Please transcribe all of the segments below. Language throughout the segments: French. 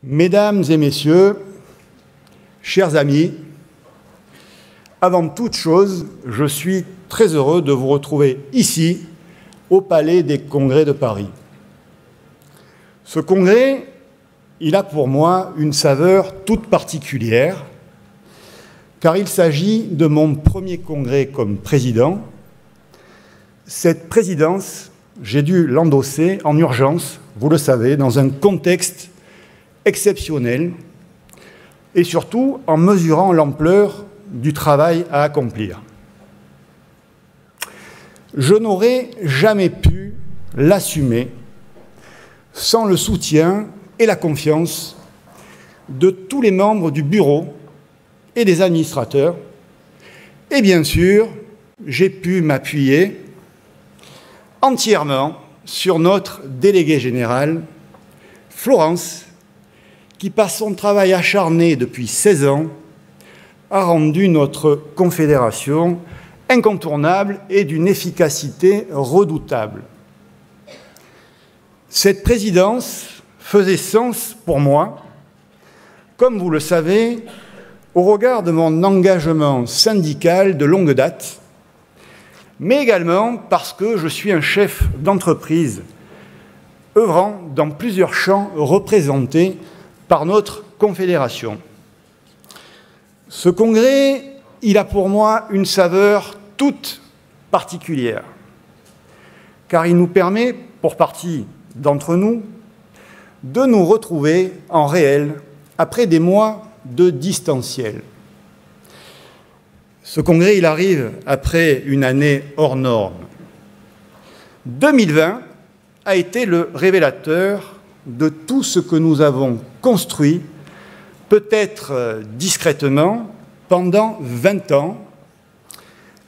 Mesdames et messieurs, chers amis, avant toute chose, je suis très heureux de vous retrouver ici, au Palais des Congrès de Paris. Ce congrès, il a pour moi une saveur toute particulière, car il s'agit de mon premier congrès comme président. Cette présidence, j'ai dû l'endosser en urgence, vous le savez, dans un contexte exceptionnel et surtout en mesurant l'ampleur du travail à accomplir. Je n'aurais jamais pu l'assumer sans le soutien et la confiance de tous les membres du bureau et des administrateurs. Et bien sûr, j'ai pu m'appuyer entièrement sur notre déléguée générale, Florence, qui, par son travail acharné depuis 16 ans, a rendu notre confédération incontournable et d'une efficacité redoutable. Cette présidence faisait sens pour moi, comme vous le savez, au regard de mon engagement syndical de longue date, mais également parce que je suis un chef d'entreprise œuvrant dans plusieurs champs représentés par notre confédération. Ce congrès, il a pour moi une saveur toute particulière, car il nous permet, pour partie d'entre nous, de nous retrouver en réel après des mois de distanciel. Ce congrès, il arrive après une année hors norme. 2020 a été le révélateur de tout ce que nous avons construit, peut-être discrètement, pendant 20 ans.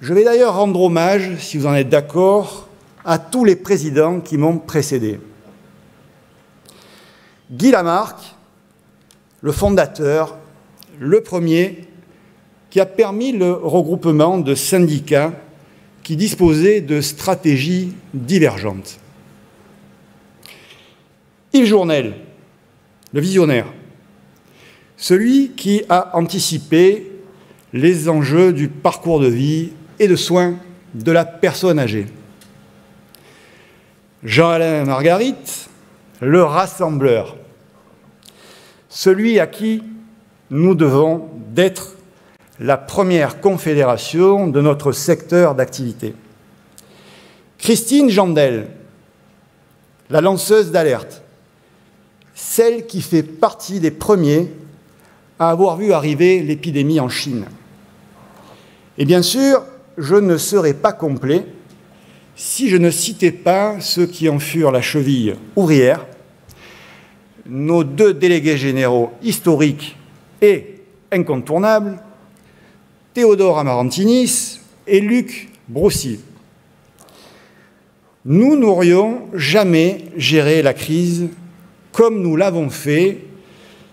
Je vais d'ailleurs rendre hommage, si vous en êtes d'accord, à tous les présidents qui m'ont précédé. Guy Lamarck, le fondateur, le premier, qui a permis le regroupement de syndicats qui disposaient de stratégies divergentes. Yves Journel, le visionnaire, celui qui a anticipé les enjeux du parcours de vie et de soins de la personne âgée. Jean-Alain Marguerite, le rassembleur, celui à qui nous devons d'être la première confédération de notre secteur d'activité. Christine Jandel, la lanceuse d'alerte, celle qui fait partie des premiers à avoir vu arriver l'épidémie en Chine. Et bien sûr, je ne serais pas complet si je ne citais pas ceux qui en furent la cheville ouvrière, nos deux délégués généraux historiques et incontournables, Théodore Amarantinis et Luc Broussy. Nous n'aurions jamais géré la crise comme nous l'avons fait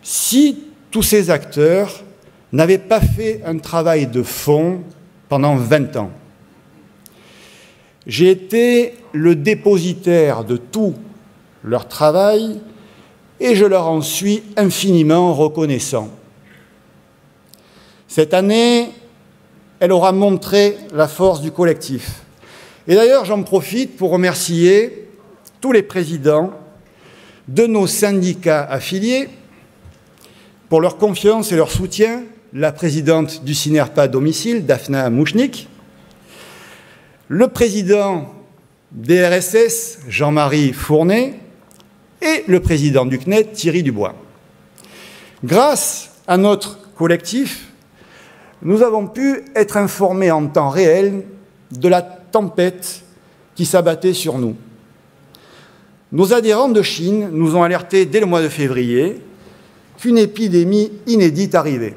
si tous ces acteurs n'avaient pas fait un travail de fond pendant 20 ans. J'ai été le dépositaire de tout leur travail et je leur en suis infiniment reconnaissant. Cette année, elle aura montré la force du collectif. Et d'ailleurs, j'en profite pour remercier tous les présidents de nos syndicats affiliés pour leur confiance et leur soutien, la présidente du Synerpa Domicile, Daphna Mouchnik, le président des RSS, Jean-Marie Fournet, et le président du CNED, Thierry Dubois. Grâce à notre collectif, nous avons pu être informés en temps réel de la tempête qui s'abattait sur nous. Nos adhérents de Chine nous ont alertés dès le mois de février qu'une épidémie inédite arrivait.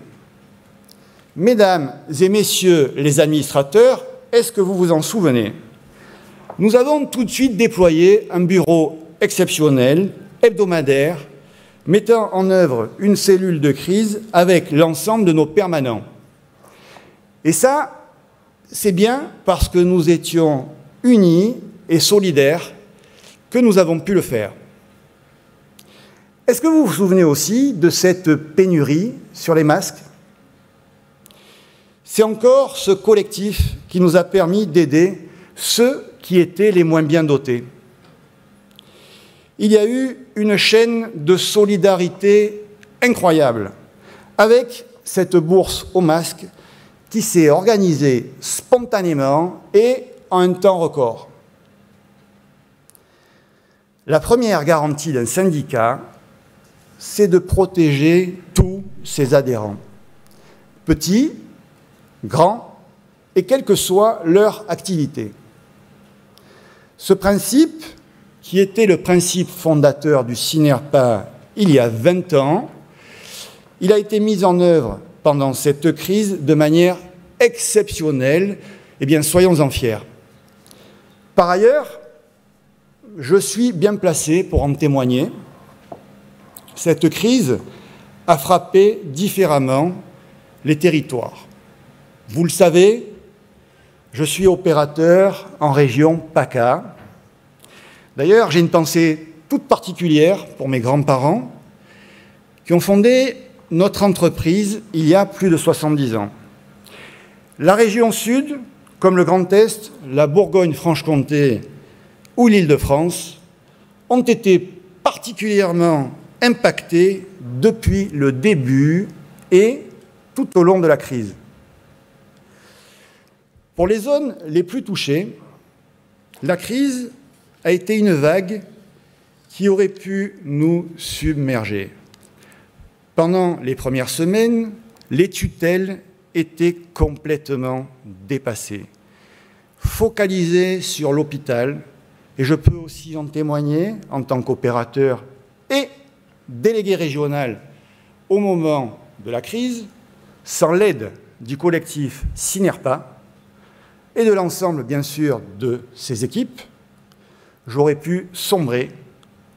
Mesdames et messieurs les administrateurs, est-ce que vous vous en souvenez? Nous avons tout de suite déployé un bureau exceptionnel, hebdomadaire, mettant en œuvre une cellule de crise avec l'ensemble de nos permanents. Et ça, c'est bien parce que nous étions unis et solidaires que nous avons pu le faire. Est-ce que vous vous souvenez aussi de cette pénurie sur les masques? C'est encore ce collectif qui nous a permis d'aider ceux qui étaient les moins bien dotés. Il y a eu une chaîne de solidarité incroyable avec cette bourse aux masques qui s'est organisée spontanément et en un temps record. La première garantie d'un syndicat, c'est de protéger tous ses adhérents, petits, grands, et quelle que soit leur activité. Ce principe, qui était le principe fondateur du Synerpa il y a 20 ans, il a été mis en œuvre pendant cette crise de manière exceptionnelle. Eh bien, soyons-en fiers. Par ailleurs, je suis bien placé pour en témoigner. Cette crise a frappé différemment les territoires. Vous le savez, je suis opérateur en région PACA. D'ailleurs, j'ai une pensée toute particulière pour mes grands-parents qui ont fondé notre entreprise il y a plus de 70 ans. La région Sud, comme le Grand Est, la Bourgogne-Franche-Comté ou l'Île-de-France, ont été particulièrement impactés depuis le début et tout au long de la crise. Pour les zones les plus touchées, la crise a été une vague qui aurait pu nous submerger. Pendant les premières semaines, les tutelles étaient complètement dépassées, focalisées sur l'hôpital, et je peux aussi en témoigner en tant qu'opérateur et délégué régional au moment de la crise, sans l'aide du collectif Synerpa et de l'ensemble, bien sûr, de ses équipes, j'aurais pu sombrer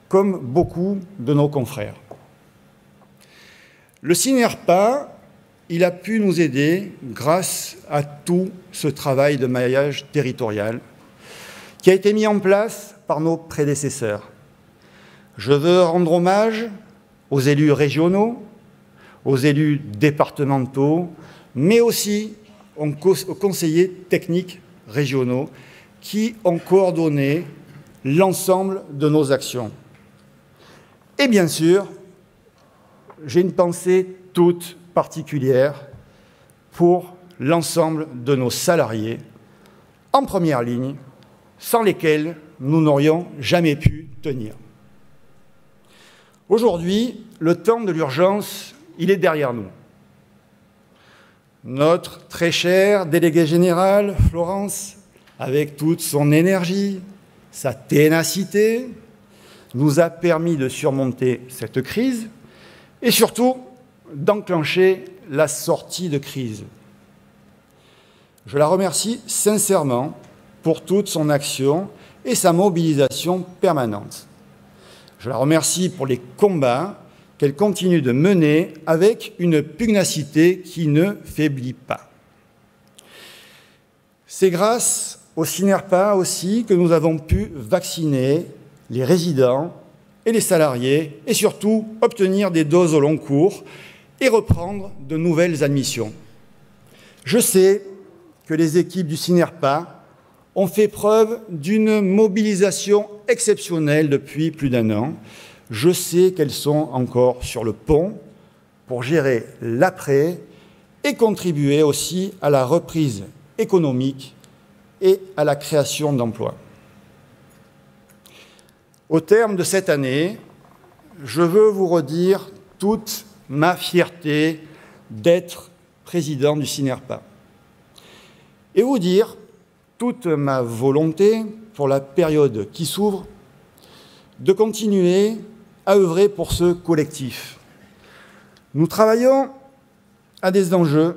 comme beaucoup de nos confrères. Le Synerpa, il a pu nous aider grâce à tout ce travail de maillage territorial qui a été mis en place par nos prédécesseurs. Je veux rendre hommage aux élus régionaux, aux élus départementaux, mais aussi aux conseillers techniques régionaux qui ont coordonné l'ensemble de nos actions. Et bien sûr, j'ai une pensée toute particulière pour l'ensemble de nos salariés en première ligne, sans lesquels nous n'aurions jamais pu tenir. Aujourd'hui, le temps de l'urgence, il est derrière nous. Notre très chère déléguée générale, Florence, avec toute son énergie, sa ténacité, nous a permis de surmonter cette crise et surtout d'enclencher la sortie de crise. Je la remercie sincèrement pour toute son action et sa mobilisation permanente. Je la remercie pour les combats qu'elle continue de mener avec une pugnacité qui ne faiblit pas. C'est grâce au Synerpa aussi que nous avons pu vacciner les résidents et les salariés et surtout obtenir des doses au long cours et reprendre de nouvelles admissions. Je sais que les équipes du Synerpa ont fait preuve d'une mobilisation exceptionnelle depuis plus d'un an. Je sais qu'elles sont encore sur le pont pour gérer l'après et contribuer aussi à la reprise économique et à la création d'emplois. Au terme de cette année, je veux vous redire toute ma fierté d'être président du Synerpa et vous dire toute ma volonté pour la période qui s'ouvre de continuer à œuvrer pour ce collectif. Nous travaillons à des enjeux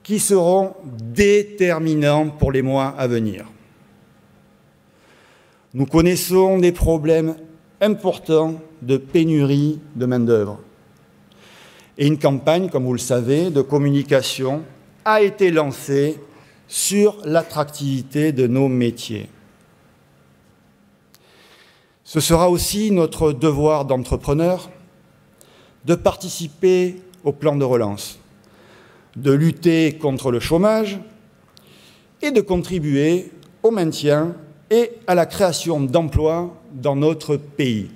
qui seront déterminants pour les mois à venir. Nous connaissons des problèmes importants de pénurie de main-d'œuvre. Et une campagne, comme vous le savez, de communication a été lancée sur l'attractivité de nos métiers. Ce sera aussi notre devoir d'entrepreneur de participer au plan de relance, de lutter contre le chômage et de contribuer au maintien et à la création d'emplois dans notre pays.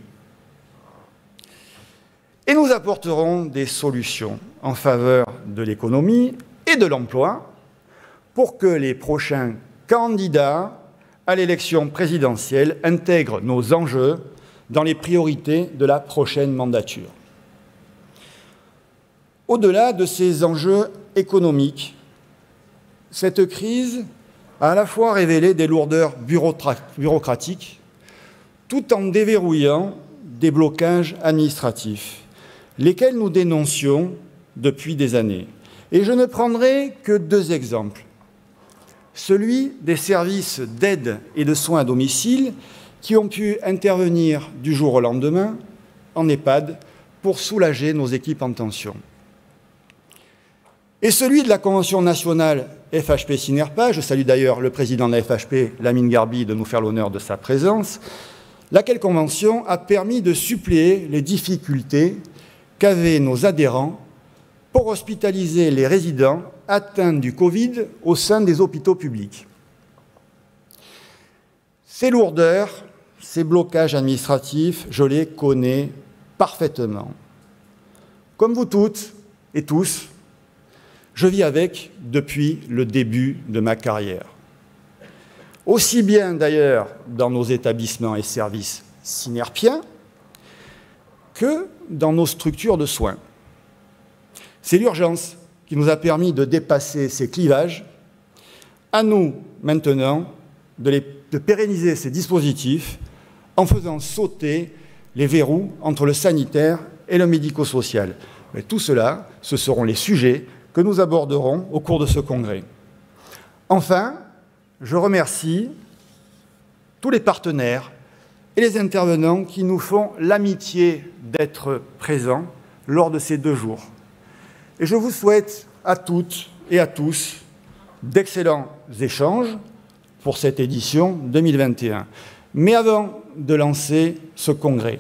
Et nous apporterons des solutions en faveur de l'économie et de l'emploi pour que les prochains candidats à l'élection présidentielle intègrent nos enjeux dans les priorités de la prochaine mandature. Au-delà de ces enjeux économiques, cette crise a à la fois révélé des lourdeurs bureaucratiques tout en déverrouillant des blocages administratifs, lesquels nous dénoncions depuis des années. Et je ne prendrai que 2 exemples. Celui des services d'aide et de soins à domicile qui ont pu intervenir du jour au lendemain en EHPAD pour soulager nos équipes en tension. Et celui de la Convention nationale FHP-Synerpa, je salue d'ailleurs le président de la FHP, Lamine Garbi, de nous faire l'honneur de sa présence, laquelle convention a permis de suppléer les difficultés qu'avaient nos adhérents pour hospitaliser les résidents atteints du Covid au sein des hôpitaux publics. Ces lourdeurs, ces blocages administratifs, je les connais parfaitement. Comme vous toutes et tous, je vis avec depuis le début de ma carrière. Aussi bien d'ailleurs dans nos établissements et services synerpiens que dans nos structures de soins. C'est l'urgence qui nous a permis de dépasser ces clivages. À nous, maintenant, de pérenniser ces dispositifs en faisant sauter les verrous entre le sanitaire et le médico-social. Mais tout cela, ce seront les sujets que nous aborderons au cours de ce congrès. Enfin, je remercie tous les partenaires et les intervenants qui nous font l'amitié d'être présents lors de ces 2 jours. Et je vous souhaite à toutes et à tous d'excellents échanges pour cette édition 2021. Mais avant de lancer ce congrès,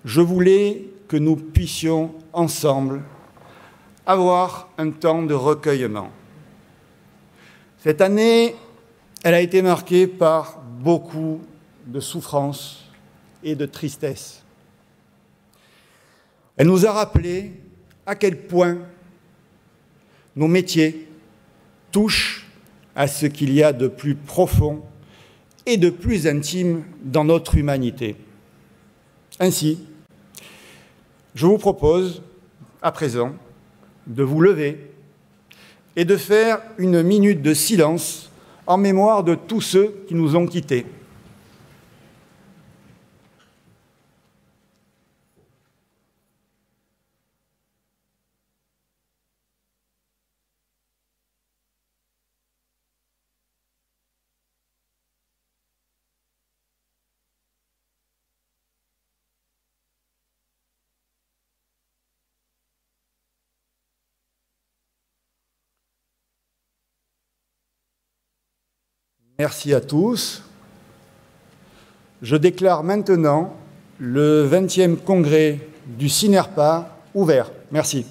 je voulais que nous puissions ensemble avoir un temps de recueillement. Cette année, elle a été marquée par beaucoup de souffrance et de tristesse. Elle nous a rappelé à quel point nos métiers touchent à ce qu'il y a de plus profond et de plus intime dans notre humanité. Ainsi, je vous propose à présent de vous lever et de faire une minute de silence en mémoire de tous ceux qui nous ont quittés. Merci à tous. Je déclare maintenant le 20e congrès du Synerpa ouvert. Merci.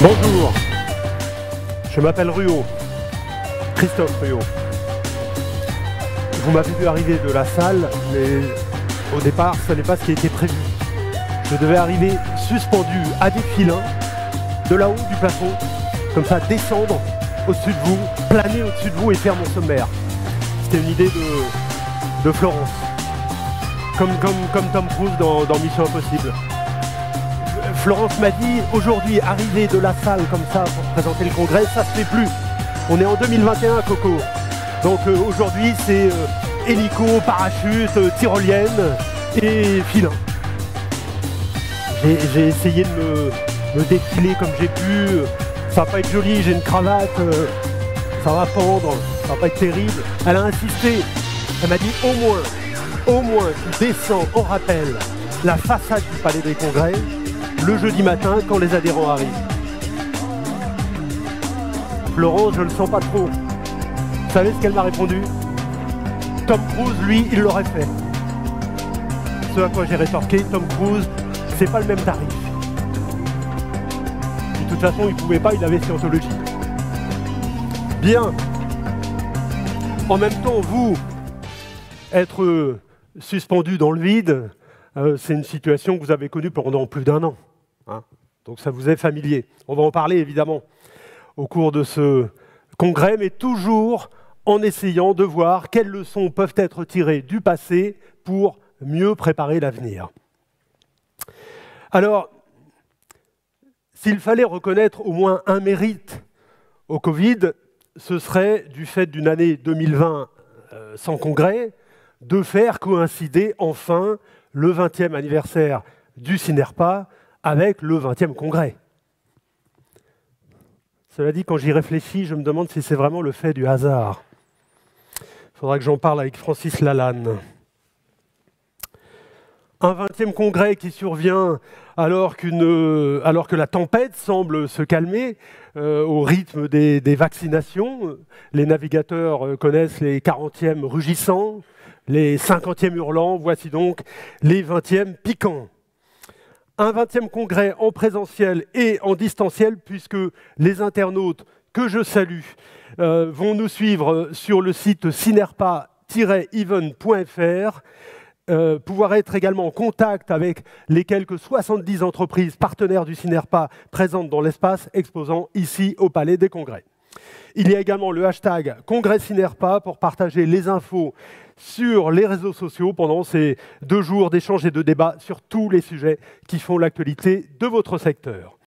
Bonjour, je m'appelle Ruot, Christophe Ruot. Vous m'avez vu arriver de la salle, mais au départ, ce n'est pas ce qui était prévu. Je devais arriver suspendu à des filins, de là-haut du plafond, comme ça descendre au-dessus de vous, planer au-dessus de vous et faire mon sommaire. C'était une idée de Florence, comme Tom Cruise dans Mission Impossible. Florence m'a dit, aujourd'hui, arriver de la salle comme ça pour présenter le congrès, ça se fait plus. On est en 2021, Coco. Donc aujourd'hui, c'est hélico, parachute, tyrolienne et filin. J'ai essayé de me défiler comme j'ai pu. Ça va pas être joli, j'ai une cravate, ça va pendre, ça va pas être terrible. Elle a insisté. Elle m'a dit, au moins, tu descends en rappel la façade du Palais des Congrès le jeudi matin quand les adhérents arrivent. Florence, je ne le sens pas trop. Vous savez ce qu'elle m'a répondu? Tom Cruise, lui, il l'aurait fait. Ce à quoi j'ai rétorqué, Tom Cruise, c'est pas le même tarif. De toute façon, il ne pouvait pas, il avait Scientologie. Bien. En même temps, vous, être suspendu dans le vide, c'est une situation que vous avez connue pendant plus d'1 an. Hein, donc ça vous est familier. On va en parler évidemment au cours de ce congrès, mais toujours en essayant de voir quelles leçons peuvent être tirées du passé pour mieux préparer l'avenir. Alors, s'il fallait reconnaître au moins un mérite au Covid, ce serait, du fait d'une année 2020 sans congrès, de faire coïncider enfin le 20e anniversaire du CINERPA avec le 20e congrès. Cela dit, quand j'y réfléchis, je me demande si c'est vraiment le fait du hasard. Il faudra que j'en parle avec Francis Lalanne. Un 20e congrès qui survient alors que la tempête semble se calmer au rythme des vaccinations. Les navigateurs connaissent les 40e rugissants, les 50e hurlants, voici donc les 20e piquants. Un 20e congrès en présentiel et en distanciel, puisque les internautes que je salue vont nous suivre sur le site cinerpa-even.fr, pouvoir être également en contact avec les quelques 70 entreprises partenaires du CINERPA présentes dans l'espace exposant ici au Palais des Congrès. Il y a également le hashtag Congrès CINERPA pour partager les infos sur les réseaux sociaux pendant ces 2 jours d'échanges et de débats sur tous les sujets qui font l'actualité de votre secteur.